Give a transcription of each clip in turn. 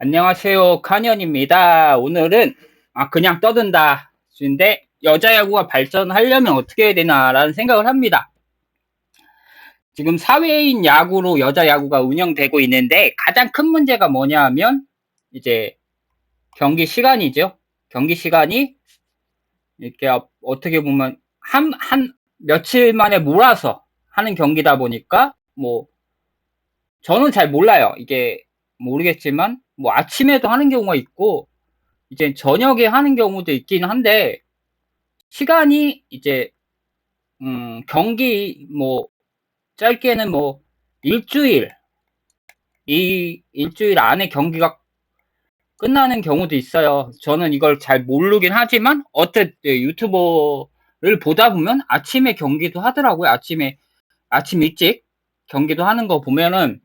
안녕하세요. 카니언입니다. 오늘은 그냥 떠든다 주인데 여자 야구가 발전하려면 어떻게 해야 되나라는 생각을 합니다. 지금 사회인 야구로 여자 야구가 운영되고 있는데 가장 큰 문제가 뭐냐 하면 이제 경기 시간이죠. 경기 시간이 이렇게 어떻게 보면 한 며칠 만에 몰아서 하는 경기다 보니까 뭐 저는 잘 몰라요. 이게 모르겠지만 뭐 아침에도 하는 경우가 있고 이제 저녁에 하는 경우도 있긴 한데 시간이 이제 경기 뭐 짧게는 뭐 일주일 이 일주일 안에 경기가 끝나는 경우도 있어요. 저는 이걸 잘 모르긴 하지만 어쨌든 유튜버를 보다 보면 아침에 경기도 하더라고요. 아침 일찍 경기도 하는 거 보면은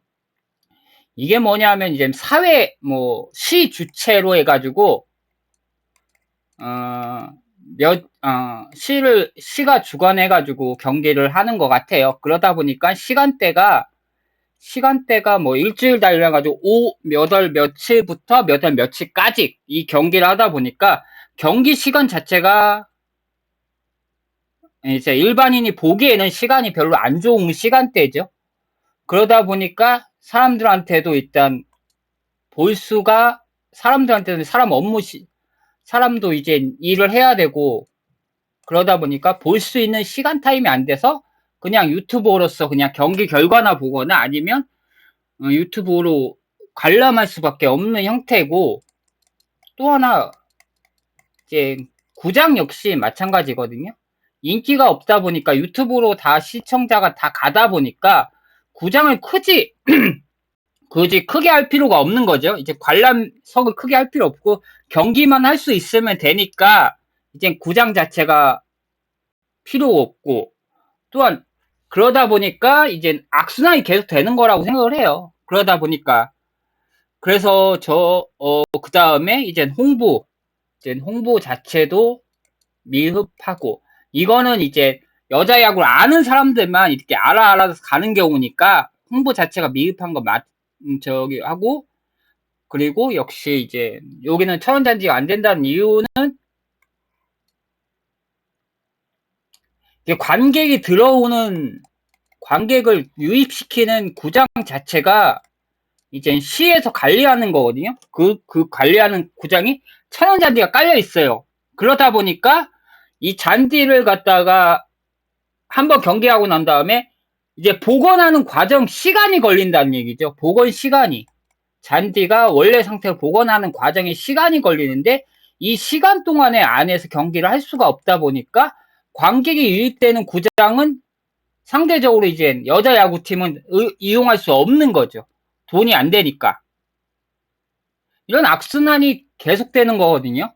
이게 뭐냐면 이제 사회 뭐 시 주체로 해가지고 어, 시가 주관해가지고 경기를 하는 것 같아요. 그러다 보니까 시간대가 뭐 일주일 달려가지고 몇 월 며칠부터 몇 월 며칠까지 이 경기를 하다 보니까 경기 시간 자체가 이제 일반인이 보기에는 시간이 별로 안 좋은 시간대죠. 그러다 보니까 사람들한테도 일단 사람들한테는 사람도 이제 일을 해야 되고 그러다 보니까 볼 수 있는 시간 타임이 안 돼서 그냥 유튜버로서 그냥 경기 결과나 보거나 아니면 유튜브로 관람할 수밖에 없는 형태고 또 하나 이제 구장 역시 마찬가지거든요. 인기가 없다 보니까 유튜브로 다 시청자가 다 가다 보니까 구장을 굳이 크게 할 필요가 없는 거죠. 이제 관람석을 크게 할 필요 없고 경기만 할 수 있으면 되니까 이제 구장 자체가 필요 없고 또한 그러다 보니까 이제 악순환이 계속 되는 거라고 생각을 해요. 그러다 보니까 그래서 그 다음에 이제 홍보 자체도 미흡하고 이거는 이제 여자 야구를 아는 사람들만 이렇게 알아서 가는 경우니까 홍보 자체가 미흡한 거 저기 하고 그리고 역시 이제 여기는 천원잔디가 안 된다는 이유는 관객을 유입시키는 구장 자체가 이제 시에서 관리하는 거거든요. 그 관리하는 구장이 천연 잔디가 깔려 있어요. 그러다 보니까 이 잔디를 갖다가 한번 경기하고 난 다음에 이제 복원하는 과정 시간이 걸린다는 얘기죠. 복원 시간이. 잔디가 원래 상태로 복원하는 과정에 시간이 걸리는데 이 시간 동안에 안에서 경기를 할 수가 없다 보니까 관객이 유입되는 구장은 상대적으로 이제 여자 야구팀은 이용할 수 없는 거죠. 돈이 안 되니까. 이런 악순환이 계속되는 거거든요.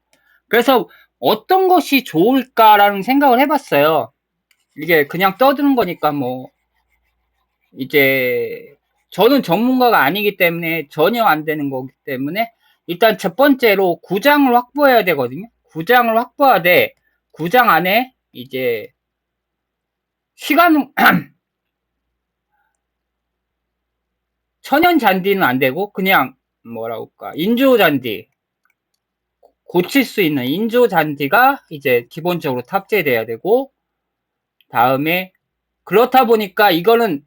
그래서 어떤 것이 좋을까라는 생각을 해봤어요. 이게 그냥 떠드는 거니까 뭐 이제 저는 전문가가 아니기 때문에 전혀 안 되는 거기 때문에 일단 첫 번째로 구장을 확보해야 되거든요. 구장을 확보하되 구장 안에 이제 시간 천연 잔디는 안 되고 그냥 뭐라고 할까 인조 잔디 고칠 수 있는 인조 잔디가 이제 기본적으로 탑재돼야 되고 다음에 그렇다 보니까 이거는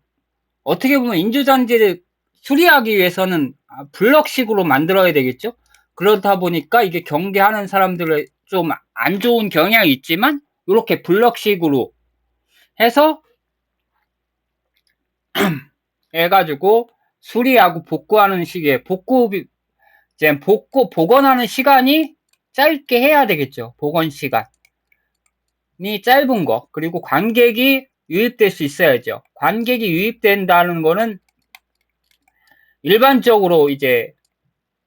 어떻게 보면 인조 잔디를 수리하기 위해서는 블럭식으로 만들어야 되겠죠. 그렇다 보니까 이게 경기하는 사람들의 좀 안 좋은 경향이 있지만 이렇게 블럭식으로 해서 해가지고 수리하고 복구하는 시기에 복원하는 시간이 짧게 해야 되겠죠. 복원 시간이 짧은 거 그리고 관객이 유입될 수 있어야죠. 관객이 유입된다는 거는 일반적으로 이제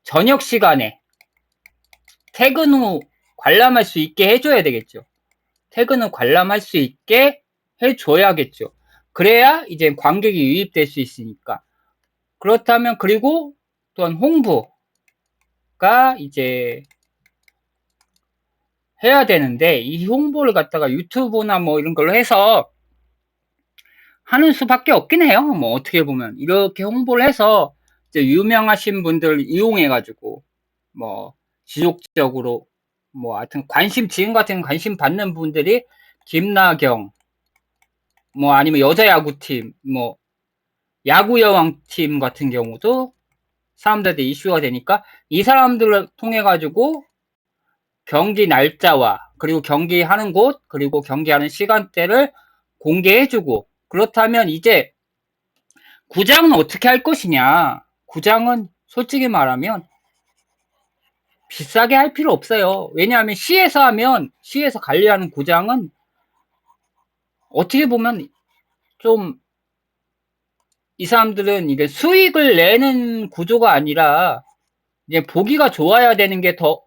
저녁 시간에 퇴근 후 관람할 수 있게 해줘야 되겠죠. 퇴근 후 관람할 수 있게 해줘야겠죠. 그래야 이제 관객이 유입될 수 있으니까. 그렇다면 그리고 또한 홍보가 이제 해야 되는데 이 홍보를 갖다가 유튜브나 뭐 이런 걸로 해서 하는 수밖에 없긴 해요. 뭐 어떻게 보면 이렇게 홍보를 해서 이제 유명하신 분들 이용해가지고, 뭐, 지속적으로, 뭐, 하여튼 지금 같은 관심 받는 분들이 김나경, 뭐, 아니면 여자 야구팀, 뭐, 야구 여왕팀 같은 경우도 사람들한테 이슈가 되니까 이 사람들을 통해가지고 경기 날짜와 그리고 경기하는 곳, 그리고 경기하는 시간대를 공개해주고, 그렇다면 이제 구장은 어떻게 할 것이냐. 구장은 솔직히 말하면 비싸게 할 필요 없어요. 왜냐하면 시에서 관리하는 구장은 어떻게 보면 좀 이 사람들은 이게 수익을 내는 구조가 아니라 이제 보기가 좋아야 되는 게 더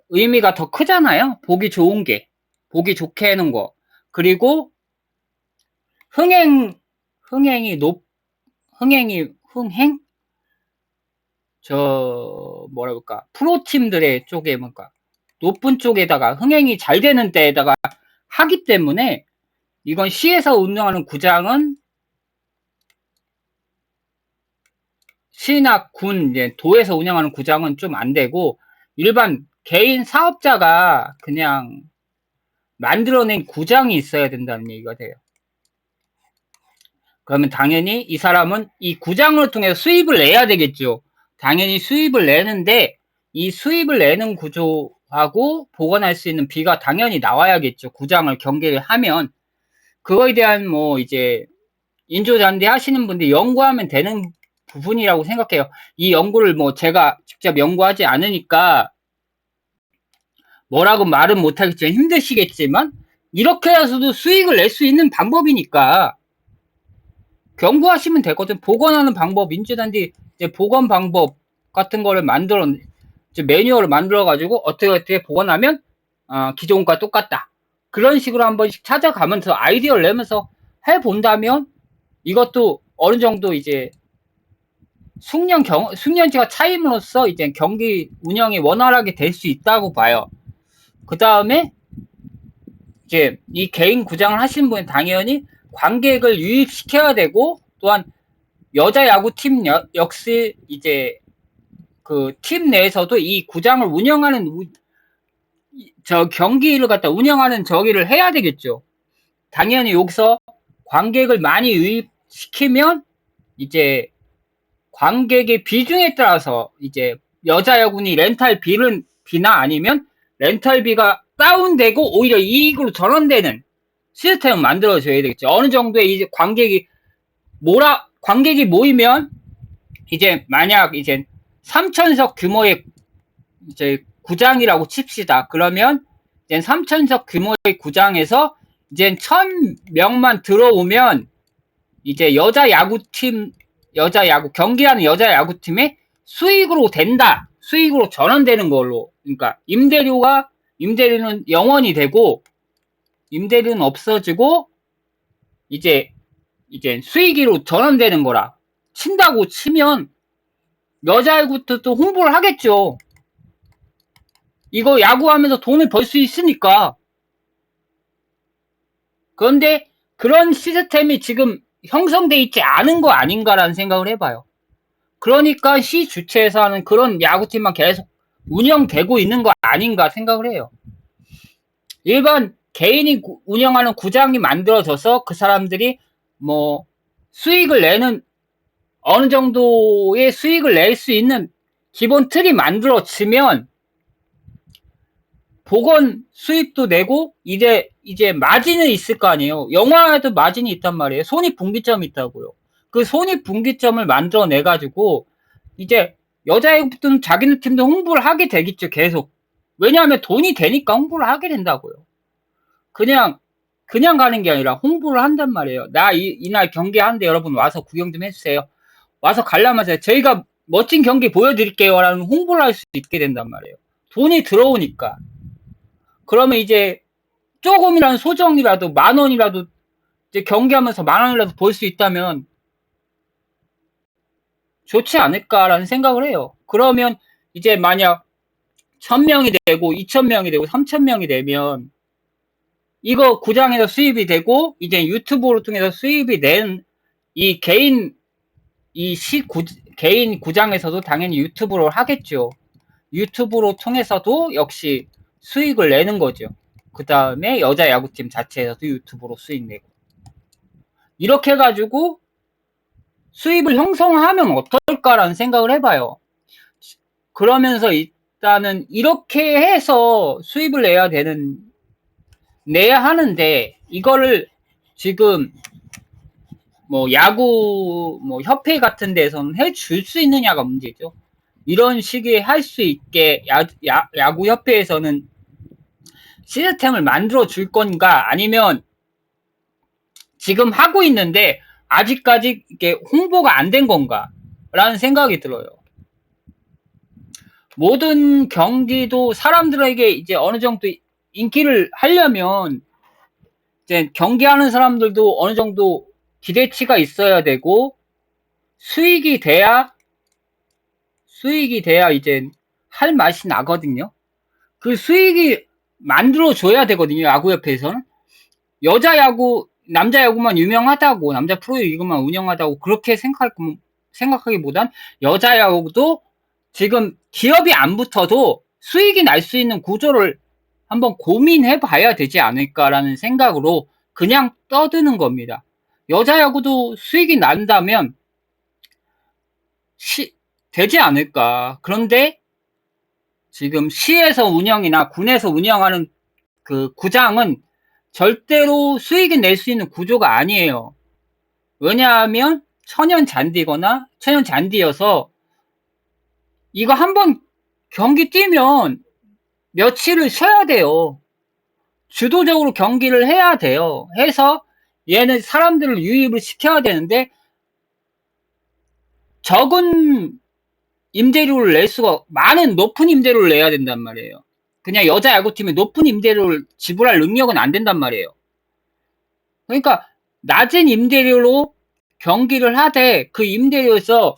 의미가 더 크잖아요. 보기 좋은 게. 보기 좋게 해놓은 거. 그리고 흥행, 흥행이 높, 흥행? 뭐라 그럴까. 프로팀들의 쪽에 뭔가 높은 쪽에다가 흥행이 잘 되는 데에다가 하기 때문에 이건 시에서 운영하는 구장은 시나 군, 이제 도에서 운영하는 구장은 좀 안 되고 일반 개인 사업자가 그냥 만들어낸 구장이 있어야 된다는 얘기가 돼요. 그러면 당연히 이 사람은 이 구장을 통해서 수입을 내야 되겠죠. 당연히 수입을 내는데 이 수입을 내는 구조하고 보관할 수 있는 비가 당연히 나와야겠죠. 구장을 경기를 하면 그거에 대한 뭐 이제 인조잔디 하시는 분들 연구하면 되는 부분이라고 생각해요. 이 연구를 뭐 제가 직접 연구하지 않으니까 뭐라고 말은 못하겠지만 힘드시겠지만 이렇게 해서도 수익을 낼 수 있는 방법이니까 경구하시면 되거든. 복원하는 방법, 인조잔디 이제 복원 방법 같은 거를 이제 매뉴얼을 만들어가지고 어떻게 복원하면 기존과 똑같다. 그런 식으로 한 번씩 찾아가면서 아이디어를 내면서 해본다면 이것도 어느 정도 이제 숙련지가 차임으로써 이제 경기 운영이 원활하게 될 수 있다고 봐요. 그 다음에 이제 이 개인 구장을 하시는 분은 당연히 관객을 유입시켜야 되고 또한 여자 야구팀 역시 이제 그 팀 내에서도 이 구장을 운영하는 경기를 갖다 운영하는 저기를 해야 되겠죠. 당연히 여기서 관객을 많이 유입시키면 이제 관객의 비중에 따라서 이제 여자 야구니 비나 아니면 렌탈비가 다운되고 오히려 이익으로 전환되는 시스템을 만들어줘야 되겠죠. 어느 정도의 이제 관객이 모이면 이제 만약 이제 3,000석 규모의 이제 구장이라고 칩시다. 그러면 이제 3,000석 규모의 구장에서 이제 1,000명만 들어오면 이제 경기하는 여자 야구팀의 수익으로 된다. 수익으로 전환되는 걸로. 그러니까 임대료는 영원이 되고 임대료는 없어지고 이제 수익으로 전환되는 거라. 친다고 치면 여자 야구도 홍보를 하겠죠. 이거 야구하면서 돈을 벌 수 있으니까. 그런데 그런 시스템이 지금 형성돼 있지 않은 거 아닌가라는 생각을 해봐요. 그러니까 시 주최에서 하는 그런 야구팀만 계속 운영되고 있는 거 아닌가 생각을 해요. 일반 개인이 운영하는 구장이 만들어져서 그 사람들이 뭐 수익을 내는 어느 정도의 수익을 낼 수 있는 기본 틀이 만들어지면 복원 수입도 내고 이제 마진은 있을 거 아니에요. 영화에도 마진이 있단 말이에요. 손익분기점이 있다고요. 그 손익분기점을 만들어내 가지고 이제 여자애들은 자기네 팀도 홍보를 하게 되겠죠. 계속. 왜냐하면 돈이 되니까 홍보를 하게 된다고요. 그냥 가는 게 아니라 홍보를 한단 말이에요. 나 이날 경기하는데 여러분 와서 구경 좀 해주세요. 와서 관람하세요. 저희가 멋진 경기 보여드릴게요. 라는 홍보를 할 수 있게 된단 말이에요. 돈이 들어오니까. 그러면 이제 조금이라도 소정이라도 10,000원이라도 이제 경기하면서 10,000원이라도 벌 수 있다면 좋지 않을까라는 생각을 해요. 그러면 이제 만약 1,000명이 되고 2,000명이 되고 3,000명이 되면 이거 구장에서 수입이 되고 이제 유튜브로 통해서 수입이 된 이 개인 이 개인 구장에서도 당연히 유튜브로 하겠죠. 유튜브로 통해서도 역시 수익을 내는 거죠. 그 다음에 여자 야구팀 자체에서도 유튜브로 수익 내고. 이렇게 해가지고 수입을 형성하면 어떨까라는 생각을 해봐요. 그러면서 일단은 이렇게 해서 수입을 내야 하는데, 이거를 지금 뭐 야구 뭐 협회 같은 데서는 해줄 수 있느냐가 문제죠. 이런 식의 할 수 있게 야구 협회에서는 시스템을 만들어 줄 건가, 아니면 지금 하고 있는데 아직까지 이게 홍보가 안 된 건가 라는 생각이 들어요. 모든 경기도 사람들에게 이제 어느 정도 인기를 하려면 이제 경기하는 사람들도 어느 정도 기대치가 있어야 되고, 수익이 돼야 이제 할 맛이 나거든요. 그 수익이 만들어줘야 되거든요, 야구협회에서는. 여자 야구, 남자 야구만 유명하다고, 남자 프로리그만 운영하다고 그렇게 생각하기보단 여자 야구도 지금 기업이 안 붙어도 수익이 날 수 있는 구조를 한번 고민해 봐야 되지 않을까라는 생각으로 그냥 떠드는 겁니다. 여자 야구도 수익이 난다면 되지 않을까. 그런데 지금 시에서 운영이나 군에서 운영하는 그 구장은 절대로 수익을 낼 수 있는 구조가 아니에요. 왜냐하면 천연 잔디여서 이거 한번 경기 뛰면 며칠을 쉬어야 돼요. 주도적으로 경기를 해야 돼요. 해서 얘는 사람들을 유입을 시켜야 되는데 적은 임대료를 낼 수가, 높은 임대료를 내야 된단 말이에요. 그냥 여자 야구팀이 높은 임대료를 지불할 능력은 안 된단 말이에요. 그러니까 낮은 임대료로 경기를 하되 그 임대료에서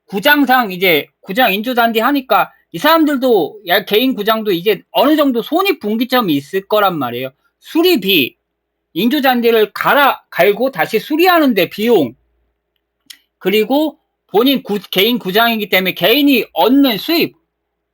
구장상 이제 구장 인조잔디 하니까 이 사람들도 개인 구장도 이제 어느 정도 손익분기점이 있을 거란 말이에요. 수리비, 인조잔디를 갈고 다시 수리하는데 비용, 그리고 본인 개인 구장이기 때문에 개인이 얻는 수입,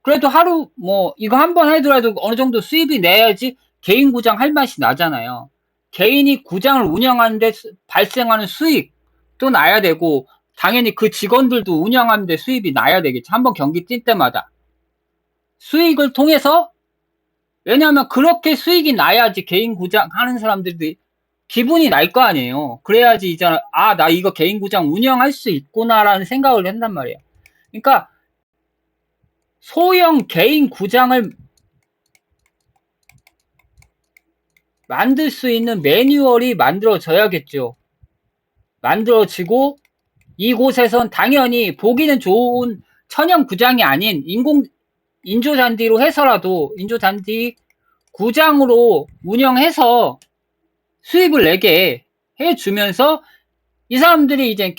그래도 하루 뭐 이거 한 번 하더라도 어느 정도 수입이 내야지 개인 구장 할 맛이 나잖아요. 개인이 구장을 운영하는데 발생하는 수익도 나야 되고, 당연히 그 직원들도 운영하는데 수입이 나야 되겠지. 한번 경기 뛸 때마다 수익을 통해서. 왜냐하면 그렇게 수익이 나야지 개인 구장 하는 사람들이 기분이 날 거 아니에요. 그래야지 이제 나 이거 개인 구장 운영할 수 있구나라는 생각을 한단 말이에요. 그러니까 소형 개인 구장을 만들 수 있는 매뉴얼이 만들어져야겠죠. 만들어지고 이곳에선 당연히 보기는 좋은 천연 구장이 아닌 인조잔디로 해서라도 인조잔디 구장으로 운영해서 수입을 내게 해주면서 이 사람들이 이제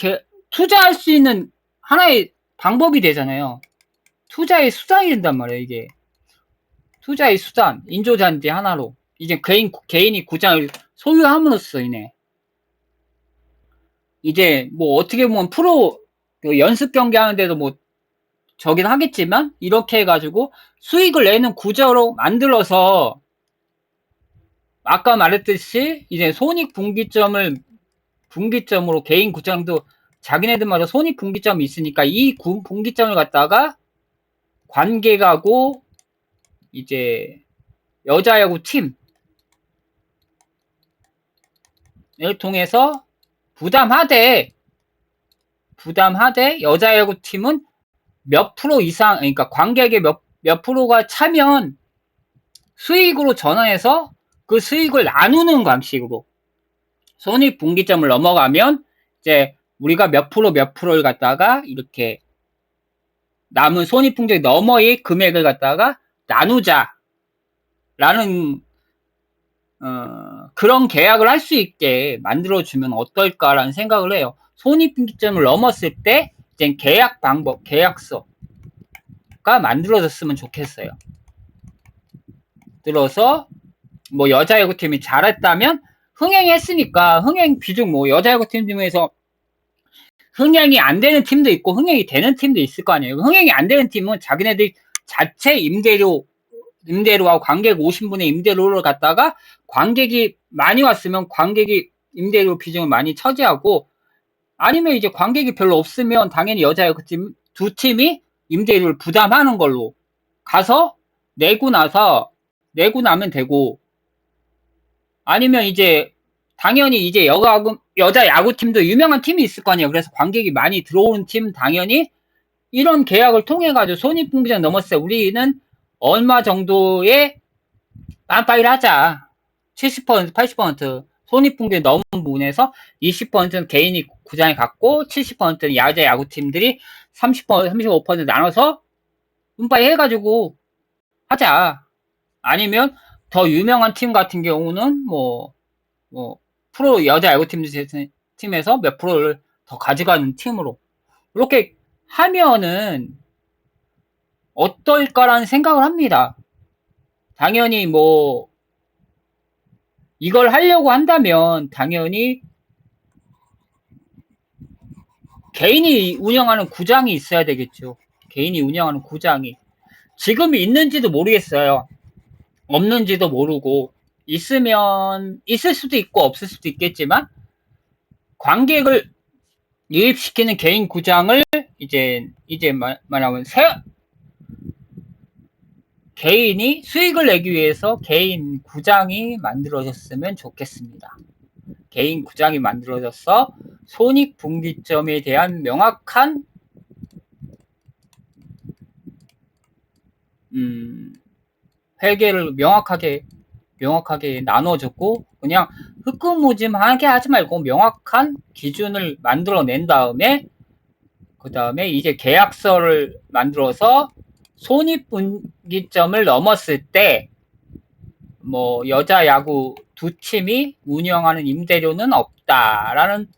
투자할 수 있는 하나의 방법이 되잖아요. 투자의 수단이 된단 말이에요, 이게. 투자의 수단, 인조잔디 하나로. 이제 개인이 구장을 소유함으로써 인해. 이제 뭐 어떻게 보면 프로 연습 경기 하는데도 뭐 저긴 하겠지만, 이렇게 해가지고 수익을 내는 구조로 만들어서 아까 말했듯이 이제 분기점으로 개인 구장도 자기네들마다 손익분기점이 있으니까 이 분기점을 갖다가 관계가고 이제 여자야구 팀을 통해서 부담하되 여자야구 팀은 몇 프로 이상, 그러니까 관객의 몇 프로가 차면 수익으로 전환해서 그 수익을 나누는 방식으로, 손익분기점을 넘어가면 이제 우리가 몇 프로를 갖다가 이렇게 남은 손익분기점 너머의 금액을 갖다가 나누자라는 그런 계약을 할 수 있게 만들어주면 어떨까라는 생각을 해요. 손익분기점을 넘었을 때 이제 계약 방법, 계약서가 만들어졌으면 좋겠어요. 들어서 뭐 여자야구팀이 잘했다면 흥행했으니까 흥행 비중, 뭐 여자야구팀 중에서 흥행이 안 되는 팀도 있고 흥행이 되는 팀도 있을 거 아니에요. 흥행이 안 되는 팀은 자기네들 자체 임대료하고 관객 오신 분의 임대료를 갖다가 관객이 많이 왔으면 관객이 임대료 비중을 많이 차지하고, 아니면 이제 관객이 별로 없으면 당연히 여자야구 팀 두 팀이 임대료를 부담하는 걸로 가서 내고 나면 되고, 아니면 이제 당연히 이제 여자 야구팀도 유명한 팀이 있을 거 아니에요. 그래서 관객이 많이 들어오는 팀 당연히 이런 계약을 통해 가지고 손익분기점 넘었을 때 우리는 얼마 정도의 빰빠이를 하자. 70%, 80% 손익분기점 넘은 부분에서 20%는 개인이 구장에 갖고 70%는 여자 야구팀들이 30%, 35% 나눠서 뿜빠이 해가지고 하자. 아니면 더 유명한 팀 같은 경우는 프로 여자 야구팀에서 몇 프로를 더 가져가는 팀으로 이렇게 하면은 어떨까라는 생각을 합니다. 당연히 이걸 하려고 한다면 당연히 개인이 운영하는 구장이 있어야 되겠죠. 개인이 운영하는 구장이 지금 있는지도 모르겠어요. 없는지도 모르고, 있으면 있을 수도 있고 없을 수도 있겠지만 관객을 유입시키는 개인 구장을 이제 말하면 개인이 수익을 내기 위해서 개인 구장이 만들어졌으면 좋겠습니다. 개인 구장이 만들어져서 손익분기점에 대한 명확한 회계를 명확하게 나눠줬고, 그냥 흐끄무짐하게 하지 말고 명확한 기준을 만들어낸 다음에 그 다음에 이제 계약서를 만들어서 손익분기점을 넘었을 때 여자 야구 두 팀이 운영하는 임대료는 없다라는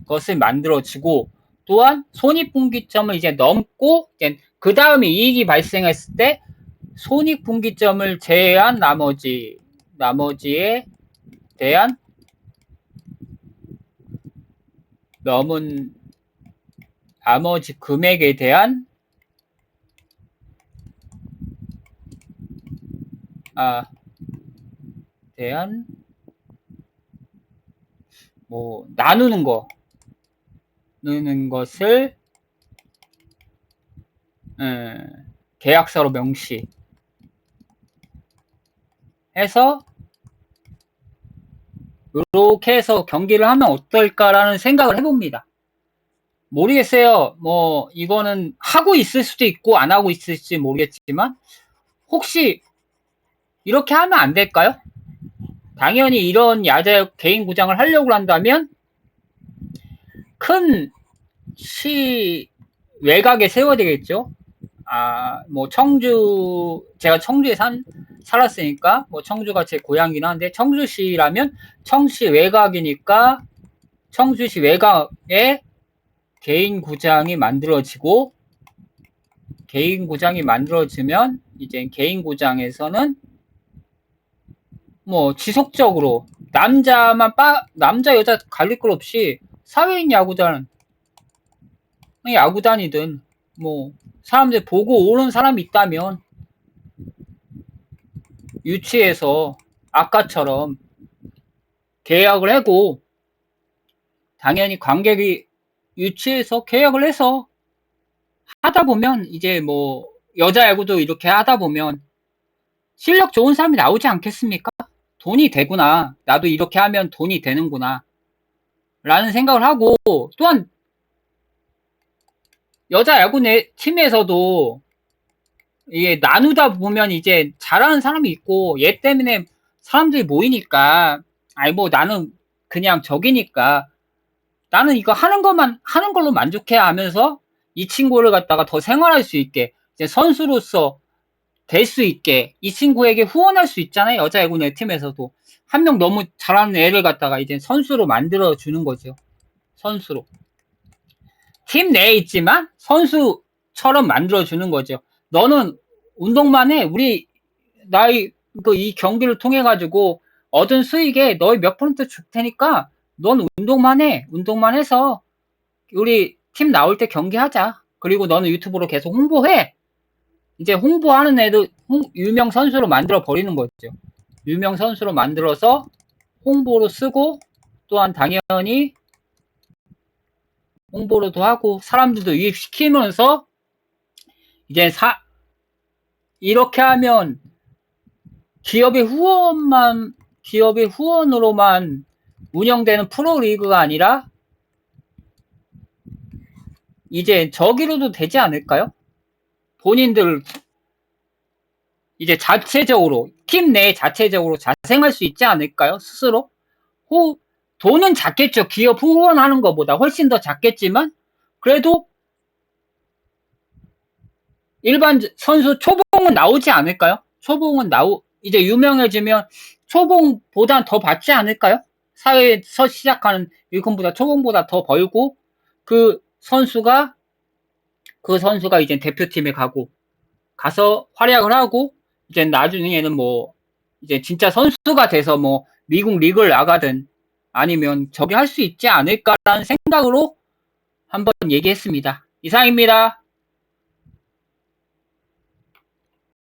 것을 만들어지고, 또한 손익분기점을 이제 넘고 그 다음에 이익이 발생했을 때 손익분기점을 제외한 나머지에 대한 넘은 나머지 금액에 대한 나누는 것을 계약서로 명시해서 이렇게 해서 경기를 하면 어떨까라는 생각을 해봅니다. 모르겠어요. 이거는 하고 있을 수도 있고 안 하고 있을지 모르겠지만 혹시 이렇게 하면 안 될까요? 당연히 이런 야자 개인 구장을 하려고 한다면 큰 시 외곽에 세워야 되겠죠. 제가 청주에 살았으니까 청주가 제 고향이긴 한데, 청주시라면 청시 외곽이니까 청주시 외곽에 개인 구장이 만들어지고, 개인 구장이 만들어지면 이제 개인 구장에서는 지속적으로 남자 여자 갈릴 것 없이 사회인 야구단이든 사람들 보고 오는 사람이 있다면 유치해서 아까처럼 계약을 하고, 당연히 관객이 유치해서 계약을 해서 하다 보면 이제 여자 야구도 이렇게 하다 보면 실력 좋은 사람이 나오지 않겠습니까? 돈이 되구나, 나도 이렇게 하면 돈이 되는구나 라는 생각을 하고, 또한 여자 야구 팀에서도 이게 나누다 보면 이제 잘하는 사람이 있고, 얘 때문에 사람들이 모이니까 나는 그냥 적이니까 나는 이거 하는 걸로 만족해야 하면서 이 친구를 갖다가 더 생활할 수 있게, 이제 선수로서 될 수 있게 이 친구에게 후원할 수 있잖아요. 여자 야구 팀에서도 한 명 너무 잘하는 애를 갖다가 이제 선수로 만들어 주는 거죠. 선수로 팀 내에 있지만 선수처럼 만들어 주는 거죠. 너는 운동만 해. 이 경기를 통해 가지고 얻은 수익에 너희 몇 퍼센트 줄 테니까 넌 운동만 해. 운동만 해서 우리 팀 나올 때 경기하자. 그리고 너는 유튜브로 계속 홍보해. 이제 홍보하는 애도 유명 선수로 만들어 버리는 거죠. 유명 선수로 만들어서 홍보로 쓰고 또한 당연히 홍보로도 하고 사람들도 유입시키면서 이제 이렇게 하면 기업의 후원으로만 운영되는 프로리그가 아니라 이제 저기로도 되지 않을까요? 본인들 이제 자체적으로 팀 내 자체적으로 자생할 수 있지 않을까요? 스스로 돈은 작겠죠. 기업 후원하는 것보다 훨씬 더 작겠지만 그래도 일반 선수 초봉은 나오지 않을까요? 초봉은 이제 유명해지면 초봉보다 더 받지 않을까요? 사회에서 시작하는 일꾼보다 초봉보다 더 벌고 그 선수가 이제 대표팀에 가서 활약을 하고 이제 나중에는 뭐 이제 진짜 선수가 돼서 뭐 미국 리그를 나가든 아니면 저기 할 수 있지 않을까라는 생각으로 한번 얘기했습니다. 이상입니다.